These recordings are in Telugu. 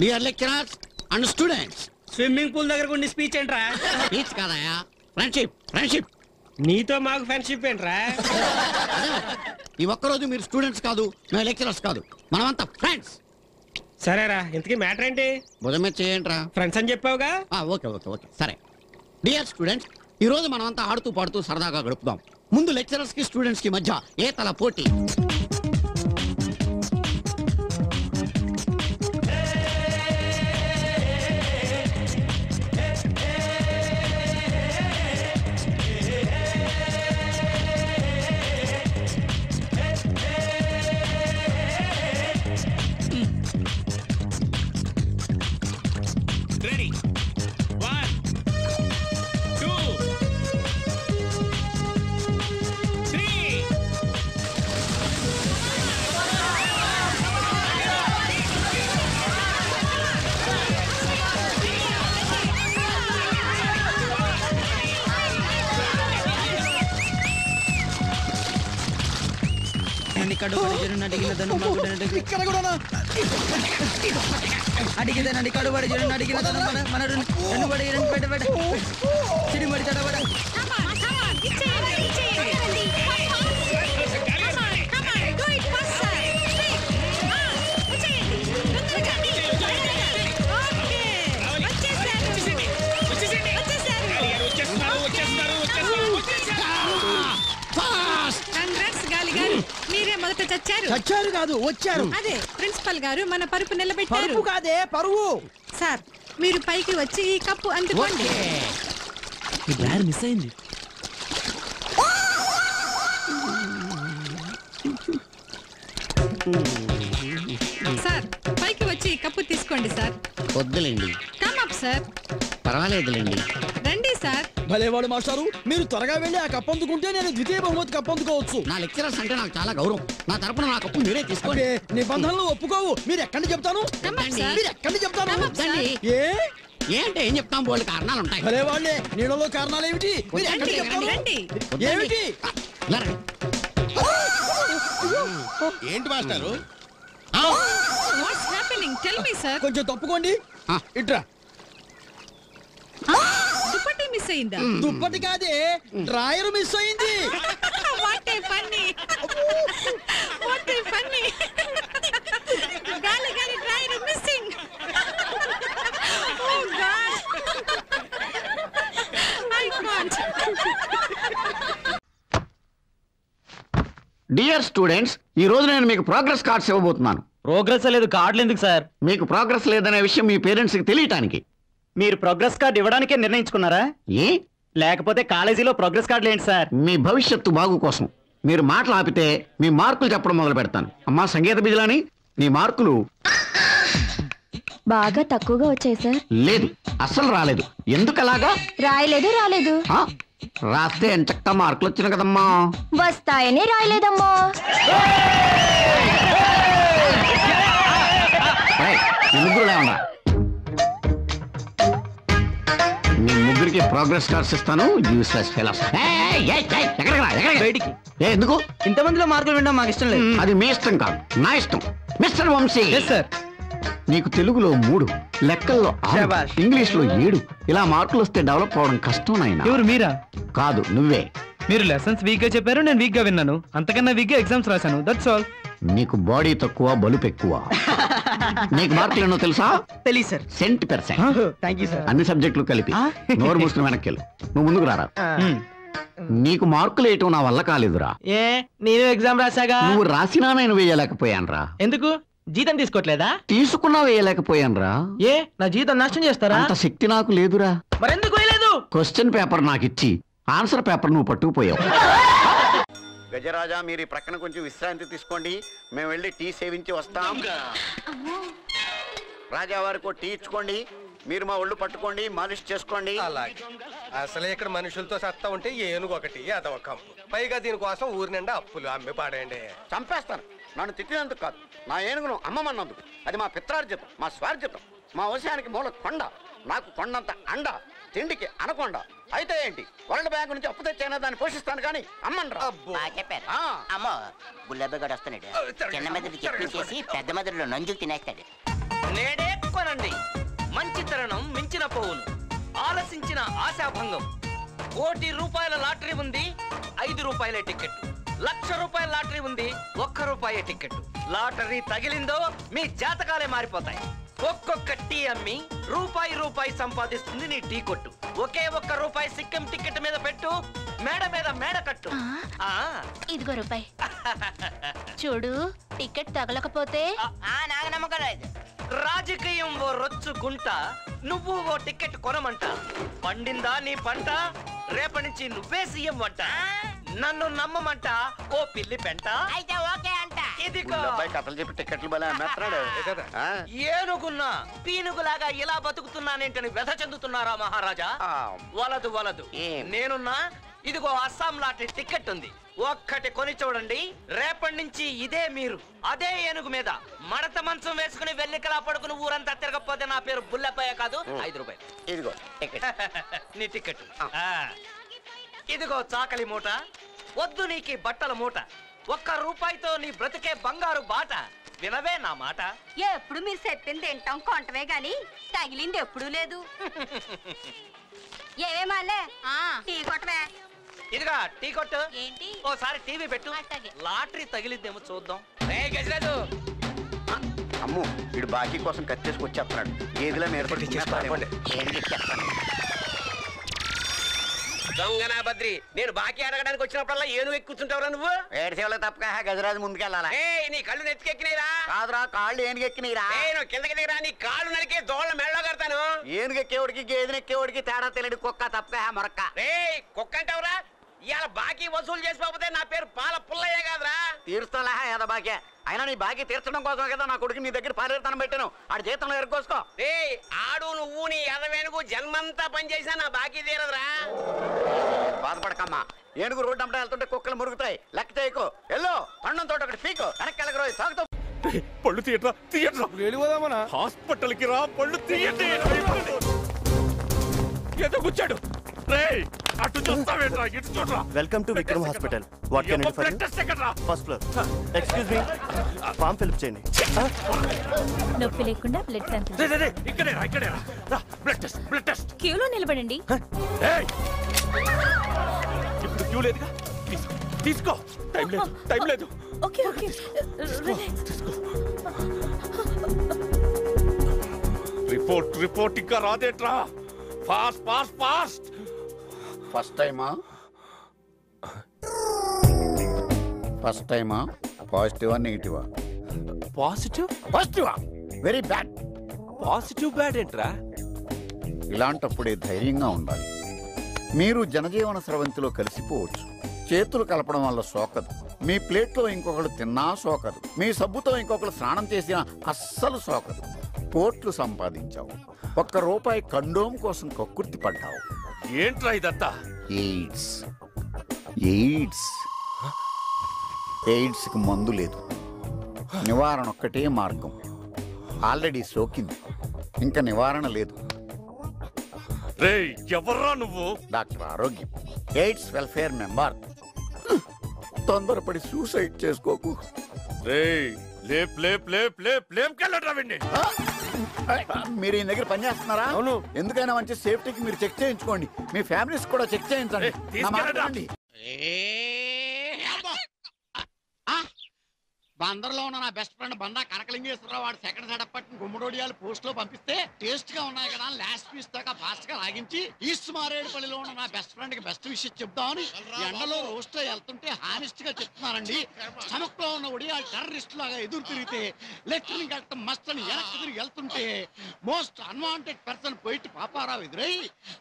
Dear lecturers and students. Swimming pool దగ్గర ఉండి స్పీచ్ ఏంట్రా? స్పీచ్ కాదయా, ఫ్రెండ్షిప్. నీతో మాకు ఫ్రెండ్షిప్ ఏంట్రా? ఈ ఒక్కరోజు మీరు స్టూడెంట్స్ కాదు, మేము లెక్చరర్స్ కాదు, మనమంతా ఫ్రెండ్స్. సరేరా, ఇంతకీ మ్యాటర్ ఏంటి? బుధ మీద చేయండిరా. ఫ్రెండ్స్ అని చెప్పావుగా. ఓకే సరే. డియర్ స్టూడెంట్స్, ఈ రోజు మనమంతా ఆడుతూ పాడుతూ సరదాగా గడుపుదాం. ముందు లెక్చరర్స్ కి స్టూడెంట్స్ కి మధ్య ఏతల పోటీ. అడిగిదేనండి కడుబడి జనం అడిగిన మన రెండు పడి రెండు పెట్టబడ చిడిమడి తడబడ మీరే మొదట చచ్చారు కాదు వచ్చారు. అదే ప్రిన్సిపల్ గారు మన పరుపు నిలబెట్టారు. పరుపు కాదే పరువు. సార్ మీరు పైకి వచ్చి ఈ కప్పు అందుకోండి. మిస్ అయింది. సార్ పైకి వచ్చి ఈ కప్పు తీసుకోండి సార్. వద్దులేండి. Come up sir. పర్వాలేదులేండి. రండి సార్. భలేవాడు మాస్టారు, మీరు త్వరగా వెళ్ళి ఆ కప్పు అందుకుంటే నేను ద్వితీయ బహుమతి కప్పు అందుకోవచ్చు. నా లెక్చరర్స్ అంటే నాకు చాలా గౌరవం. నా తరపున నా కప్పు మీరే తీసుకోండి. నిబంధనలు ఒప్పుకోవు. మీరు ఎక్కడి చెప్తాను, మీరు ఎక్కడి చెప్తాను. ఏంటి ఏం చెప్తాం, బోల్డ్ కారణాలు ఉంటాయి. భలేవాళ్ళే, నీళ్ళలో కారణాలు ఏమిటి? మీరు ఎక్కడి చెప్తాను ఏమిటి? ఏంటి మాస్టారు? కొంచెం తప్పుకోండి. ఇట్రా. దుప్పటి మిస్ అయిందా? దుప్పటి కాదే, డ్రాయర్ మిస్ అయింది. What a funny. గాలి drawer missing. Oh God, I can't. Dear students, ఈ రోజు నేను మీకు ప్రోగ్రెస్ కార్డ్స్ ఇవ్వబోతున్నాను. ప్రోగ్రెస్ లేదు, కార్డులు ఎందుకు సార్? మీకు ప్రోగ్రెస్ లేదనే విషయం మీ పేరెంట్స్ కి తెలియటానికి. మీరు ప్రోగ్రెస్ కార్డు ఇవ్వడానికే నిర్ణయించుకున్నారా? ఏ లేకపోతే కాలేజీలో ప్రోగ్రెస్ కార్డులు ఏంటి సార్? మీ భవిష్యత్తు బాగు కోసం. మీరు మాటలు ఆపితే మీ మార్కులు చెప్పడం మొదలు పెడతాను. అమ్మా సంగీత బిజలాని, నీ మార్కులు బాగా తక్కువగా వచ్చాయి సార్. లేదు, అస్సలు రాలేదు. ఎందుకలాగా? రాయలేదు. రాస్తే ఎంచక్కా మార్కులు వచ్చిన కదమ్మా. వస్తాయని రాయలేదమ్మా. ముగ్గురు లేవరా, మీ ముగ్గురికి ప్రోగ్రెస్ కార్డ్స్ ఇస్తాను. Useless fellows. బయటికి. ఎందుకు? ఇంతమందిలో మార్కులు వినడం మాకు ఇష్టం లేదు. అది మీ ఇష్టం కాదు, నా ఇష్టం. మిస్టర్ వంశీ సార్, నీకు తెలుగులో 3, లెక్కల్లో 6, ఇంగ్లీష్ లో 7. ఇలా మార్కులు వస్తే డెవలప్ అవడం కష్టం నాయనా. ఎవరు మీరా? కాదు, నువ్వే. మీరు లెసన్స్ వీక్ గా చెప్పారు, నేను వీక్ గా విన్నాను. అంతకన్నా వీక్ గా ఎగ్జామ్స్ రాశాను. That's all. నీకు బాడీ తక్కువ, బలుపు ఎక్కువ. నీకు మార్కులు ఎన్నో తెలుసా? తెలియదు సార్. సెంట్%. Thank you sir. అన్ని సబ్జెక్టులు కలిపి. నోరు మూసుకుని వెనక్కి వెళ్ళు. నువ్వు ముందుకు రారా. నీకు మార్కులు వేయటం నా వల్ల కాలేదురా. నేను ఎగ్జామ్ రాశాగా. నువ్వు రాసినా నేను వేయలేకపోయానురా. ఎందుకు? జీతం తీసుకోవట్లేదా? తీసుకున్నా వేయలేకపోయానురా. నా జీతం నష్టం చేస్తారా? అంత శక్తి నాకు లేదురా. మరెందుకు వేయలేదు? క్వశ్చన్ పేపర్ నాకు ఇచ్చి ఆన్సర్ పేపర్ నువ్వు పట్టుకుపోయావు. గజరాజా, మీరు ఈ ప్రక్కన కొంచెం విశ్రాంతి తీసుకోండి. మేము వెళ్ళి టీ సేవించి వస్తాం. రాజావారికి టీ ఇచ్చుకోండి. మీరు మా ఒళ్ళు పట్టుకోండి, మాలిష్ చేసుకోండి. అసలే ఇక్కడ మనుషులతో సత్తా ఉంటే ఏనుగు ఒకటి, అదొక కంపు. పైగా దీనికోసం ఊరి నిండా అప్పులు అమ్మి పాడేయండి. చంపేస్తాను. నన్ను తిట్టినందుకు కాదు, నా ఏనుగును అమ్మమన్నందుకు. అది మా పిత్రార్జితం, మా స్వార్జితం. మా వంశానికి మూల కొండ, నాకు కొండంత అండ, తిండికి అనకొండ. అయితే ఏంటి, వరల్డ్ బ్యాంక్ నుంచి అప్పు తెచ్చైనా దాన్ని పోషిస్తాను కానీ అమ్మనరా. చెప్పారు అమ్మో, గుల్లబ్బ గడు వస్తున్నాడు. చిన్న మెదడు చెప్పించేసి పెద్ద మెదడులో నంజులు తినేస్తాడు. కొనండి. మంచి తరుణం మించిన పోవును, ఆలసించిన ఆశాభంగం. ₹1,00,00,000 లాటరీ ఉంది, ₹5 టికెట్. ₹1,00,000 లాటరీ ఉంది, ₹1 టికెట్. లాటరీ తగిలిందో మీ జాతకాలే మారిపోతాయి. ఒక్కొక్క టీ అమ్మి రూపాయి సంపాదిస్తుంది నీ టీ కొట్టు. ₹1 సిక్కం టికెట్ మీద పెట్టు, మేడ మీద మేడ కట్టు. ఇదిగో రూపాయి చూడు, టికెట్ తగలకపోతే నాకు నమ్మకం లేదు. రాజకీయం ఓ రొచ్చు గుంట, నువ్వు ఓ టికెట్ కొనమంట. పండిందా నీ పంట, రేపటి నుంచి నువ్వే సీఎం అంట. నన్ను నమ్మమంట ఓ పిల్లి పెంట. అయితే ఓకే అంట. ఇదిగో కథలు చెప్పి టికెట్లు బలే అమ్మేస్తున్నాడు. ఏనుగున్నా పీనుగులాగా ఇలా బతుకుతున్నానేంటని వ్యధ చెందుతున్నారా మహారాజా? వలదు వలదు, నేనున్నా. ఇదిగో అస్సాం లాటరీ టికెట్ ఉంది, ఒక్కటి కొని చూడండి. రేపటి నుంచి ఇదే మీరు అదే ఏనుగు మీద మడత మంచం వేసుకుని వెల్లికలా పడుకుని ఊరంతా తిరగకపోతే నా పేరు బుల్లెపయ్య కాదు. ₹5. ఇదిగో నీ టికెట్. ఇదిగో చాకలి మూట, వద్దు నీకి బట్టల మూట. ₹1 నీ బ్రతికే బంగారు బాట. వినవే నా మాట. ఎప్పుడు మీరు చెప్పింది తింటాం కొంటవే గాని తగిలింది ఎప్పుడూ లేదు. ఏమేమాలే టీ కొట్టవే. ఇదిగా టీ కొట్టు. ఏంటి? ఓసారి టీవీ పెట్టు, లాటరీ తగిలిద్దేమో చూద్దాం. గజరాజు, అమ్ము వీడు బాకీ కోసం కత్తేసుకొచ్చేస్తున్నాడు. ఏదిలా మీరు దొంగనా బద్రి, నేను బాకీ అడగడానికి వచ్చినప్పుడల్లా ఏనుగు ఎక్కుతుంటావురా నువ్వు? ఏడుసేవలో తప్పక గజరాజు ముందుకెళ్ళాలా? నీ కళ్ళు నెత్తికెక్కినాయిరా? కాదురా, కాళ్ళు ఏనుగెక్కినీరా. నేను కిందకి దిగరా, నీ కాళ్ళు నరికి దోళ్ళ మెళ్ళ కడతాను. ఏనుగెక్కేవాడికి గేదెనెక్కేవాడికి తేడా తెలియదు. కుక్క తప్పక మొరక్క. కుక్క అంటావురా? ఇవాళ బాకీ వసూలు చేసిపోతే నా పేరు పాల పుల్లయ్య కాదురా. తీరుస్తాలే ఏదో బాకీ. అయినా నీ బాకీ తీర్చడం కోసం కదా నా కొడుకు నీ దగ్గర పారేరుతనం పెట్టాను. ఆడు జీతంలో ఎరుకోసుకో. ఆడు నువ్వు నీ ఎదవేనుగు జన్మంతా పనిచేసినా నా బాకీ తీరదురా. బాధపడకమ్మా, ఏనుగు రోడ్డు అంతా వెళ్తుంటే కుక్కలు మురుగుతాయి. లెక్క చేయకు. ఎల్లో పండం తోట ఒకటి పీకు, వెనక్కి వెళ్ళగరోజు తాగుతావు. పళ్ళు తీయట్రా హాస్పిటల్ కి రా. పళ్ళు తీయండి. ఏదో కూర్చాడు. అటు చూస్తావేట్రా, ఇటు చూడరా. Welcome to Vikram hospital. What can I do for you? First floor. Excuse me, form fill చేయండి. నొప్పి లేకుండా బ్లడ్ శాంపిల్. ఇక్కడే రా. Blood test. క్యూలో నిలబడండి. ఇప్పుడు క్యూ లేదుగా, తీసుకో. టైం లేదు. ఓకే ఓకే, రిపోర్ట్ ఇంకా రాదేట్రా. ఫాస్ట్. ఫస్ట్ టైమా పాజిటివా నెగిటివా? పాజిటివా? Very bad. పాజిటివ్ బ్యాడ్ ఏంట్రా? ఇలాంటప్పుడే ధైర్యంగా ఉండాలి. మీరు జనజీవన స్రవంతిలో కలిసిపోవచ్చు. చేతులు కలపడం వల్ల సోకదు. మీ ప్లేట్లో ఇంకొకరు తిన్నా సోకదు. మీ సబ్బుతో ఇంకొకరు స్నానం చేసినా అస్సలు సోకదు. కోట్లు సంపాదించావు, ₹1 కండోమ్ కోసం కక్కుర్తి పడ్డావు. ఏంట్రా ఇదంతా? ఎయిడ్స్కి మందు లేదు, నివారణ ఒక్కటే మార్గం. ఆల్రెడీ సోకింది, ఇంకా నివారణ లేదు. ఎవర్రా నువ్వు? డాక్టర్ ఆరోగ్యం, ఎయిడ్స్ వెల్ఫేర్ మెంబర్. తొందరపడి సూసైడ్ చేసుకోకు. మీరు ఈ దగ్గర పని చేస్తున్నారా? అవును. ఎందుకైనా మంచి సేఫ్టీకి మీరు చెక్ చేయించుకోండి. మీ ఫ్యామిలీస్ కూడా చెక్ చేయించండి. బందర్లో ఉన్న నా బెస్ట్ ఫ్రెండ్ బండా కనకలింగేశ్వరరావు వాడు సెకండ్ సెటప్ పట్టిన గుమ్మడోడియాలు పోస్ట్ లో పంపిస్తే టేస్ట్ గా ఉన్నాయి కదా లాస్ట్ పీస్ దాకా ఫాస్ట్ గా లాగించి ఈస్ట్ మారేడుపల్లిలో ఉన్న నా బెస్ట్ ఫ్రెండ్ కి బెస్ట్ విషయం చెప్దామని ఎండలో రోస్ట్ వెళ్తుంటే హానెస్ట్ గా చెప్తున్నానండి. స్టమక్ లో ఉన్న ఒడియాలు టెర్రరిస్ట్ లాగా ఎదురు తిరిగితే లెఫ్టిని కట్టం మస్త్ అని వెనక్కి తిరిగి వెళ్తుంటే most unwanted person poet Paparao ఎదురై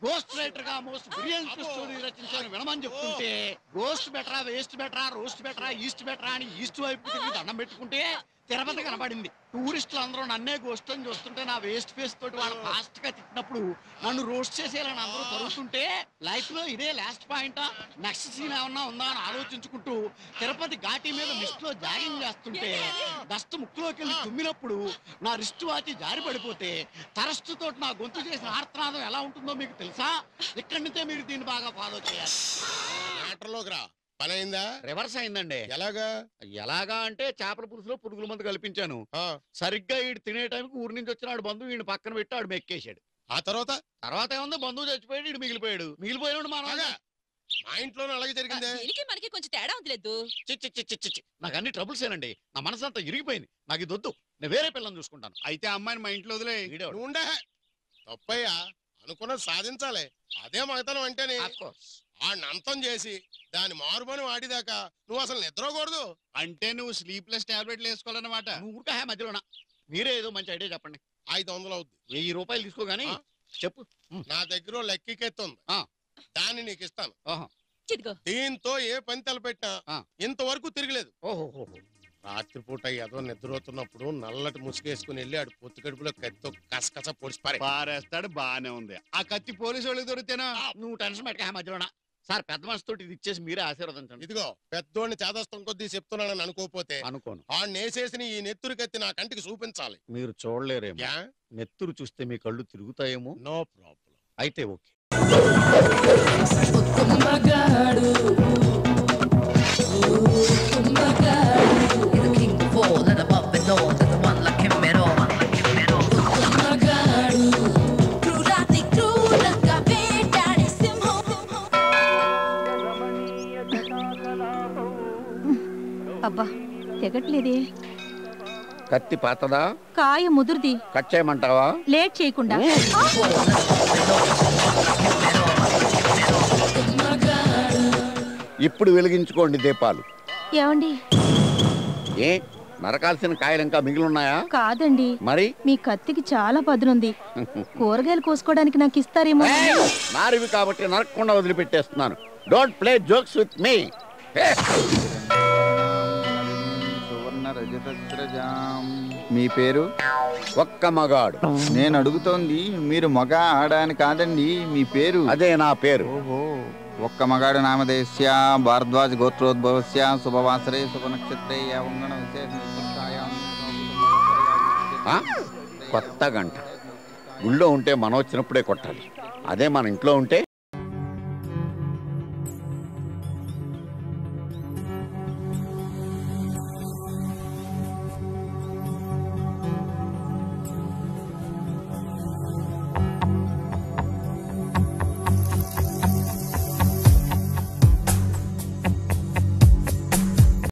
గోస్ట్ రైటర్ గా మోస్ట్ బ్రిలియంట్ స్టోరీ రచించాలని వినమని చెప్తుంటే గోస్ట్ బెటరా, వేస్ట్ బెటరా, రోస్ట్ బెటరా, ఈస్ట్ బెటరా అని ఈస్ట్ వైపు తిరిగి దండం పెట్టుకుంటే తిరుపతి కనబడింది. టూరిస్టులు అందరూ నన్నే గోస్ట్ అని చూస్తుంటే నా వేస్ట్ ఫేస్ తోటి వాళ్ళు ఫాస్ట్ గా తిట్టినప్పుడు నన్ను రోస్ట్ చేసేయాలని అందరూ తరుగుతుంటే లైఫ్ లో ఇదే లాస్ట్ పాయింటా, నెక్స్ట్ సీన్ ఏమన్నా ఉందా అని ఆలోచించుకుంటూ తిరుపతి ఘాటీ మీద మిస్ట్ లో జాగింగ్ చేస్తుంటే డస్ట్ ముక్కులోకి వెళ్ళి తుమ్మినప్పుడు నా రిస్ట్ వాచి జారి పడిపోతే తరస్టు తోటి నా గొంతు చేసిన ఆర్తనాదం ఎలా ఉంటుందో మీకు తెలుసా? ఇక్కడి నుంచే మీరు దీన్ని బాగా ఫాలో చేయాలి. పని అయిందా? రివర్స్ అయిందండి. ఎలాగా అంటే చేపల పులుసులో పురుగుల మందు కల్పించాను. సరిగ్గా ఈడు తినే టైంకి ఊరి నుంచి వచ్చినాడు బంధువు ఈయన పక్కన పెట్టి ఆడు మెక్కేశాడు. ఆ తర్వాత ఏముంది, బంధువు చచ్చిపోయాడు, ఈడు మిగిలిపోయాడు. మా ఇంట్లోనే అలాగే జరిగిందే. మనకి కొంచెం తేడా ఉందిలేదు. నాకు అన్ని ట్రబుల్స్ ఏనండి. నా మనసు అంతా ఇరిగిపోయింది. నాకు ఇది వద్దు, నేను వేరే పిల్లని చూసుకుంటాను. అయితే అమ్మాయిని మా ఇంట్లో వదిలే. ఉండే తప్పయ్యా, అనుకున్నది సాధించాలి. అదే మగతనం అంటేనే. వాడిని అంతం చేసి దాని మారుమని వాడిదాకా నువ్వు అసలు నిద్రకూడదు. అంటే నువ్వు స్లీప్లెస్ టాబ్లెట్లు వేసుకోవాలన్నమాట. నువ్వు మధ్యలోనా మీరే ఏదో మంచి ఐడియా చెప్పండి. 500 అవుద్ది. 1000 రూపాయలు తీసుకోగాని చెప్పు. నా దగ్గర లెక్కికెత్తుంది, దాన్ని నీకు ఇస్తాను. దీంతో ఏ పని తలపెట్టినా ఇంతవరకు తిరగలేదు. రాత్రిపూట ఏదో నిద్రపోతున్నప్పుడు నల్లటి ముసుగేసుకుని వెళ్ళి ఆడు పొత్తు కడుపులో కత్తితో కసకస పొడిచి పారేస్తాడు. బానే ఉంది. ఆ కత్తి పోలీసు వాళ్ళకి దొరికితేనా? నువ్వు టెన్షన్ పెట్టక మధ్యలోనా. సార్ పెద్ద మనసుతో ఇది ఇచ్చేసి మీరే ఆశీర్వదించండి. ఇదిగో పెద్దోడిని చేదస్తం కొద్దీ చెప్తున్నానని అనుకోపోతే అనుకోను. ఆ నేసేసిన ఈ నెత్తురు కత్తి నా కంటికి చూపించాలి. మీరు చూడలేరేమో. నెత్తురు చూస్తే మీ కళ్ళు తిరుగుతాయేమో. No problem. అయితే ఓకే. అబ్బా తెగట్లేదే. కత్తి పాతదా, కాయ ముదురుది. కట్ చేయమంటావా? లేట్ చేయకుండా. ఇప్పుడు వెలిగించుకోండి దీపాలు. ఏమండి, ఏ నరకాల్సిన కాయలు ఇంకా మిగిలిన్నాయా? కాదండి, మరి మీ కత్తికి చాలా పదునుంది. కూరగాయలు కోసుకోవడానికి నాకు ఇస్తారేమో. నారివి కాబట్టి నరకకుండా వదిలిపెట్టేస్తున్నాను. Don't play jokes with me. మీ పేరు? ఒక్క మగాడు. నేను అడుగుతోంది మీరు మగ ఆడ అని కాదండి, మీ పేరు. అదే నా పేరు. ఓహో. ఒక్క మగాడు నామధేయస్య భారద్వాజ్ గోత్రోద్భవస్య శుభవాసరే శుభ నక్షత్రే యావంగణ కొత్త గంట గుళ్ళో ఉంటే మనం వచ్చినప్పుడే కొట్టాలి. అదే మన ఇంట్లో ఉంటే